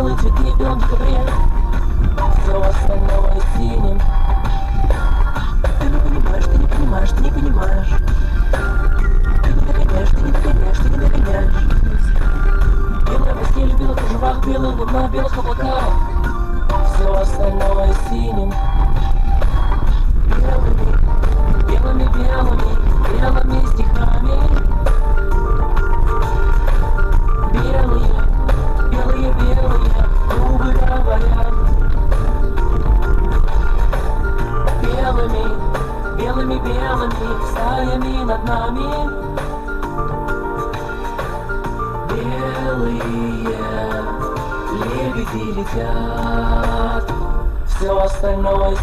белые цветы в белом декабре, все остальное синим. Ты не понимаешь, ты не понимаешь, ты не понимаешь. Ты не догоняешь, ты не догоняешь, ты не догоняешь. Белая постель в белых кружевах, белая луна в белых облаках, все остальное синим. Белыми, белыми, белыми, белыми стихами. Белые, белые, белые губы говорят. Белыми, белыми, белыми стаями над нами. Белые лебеди летят, все остальное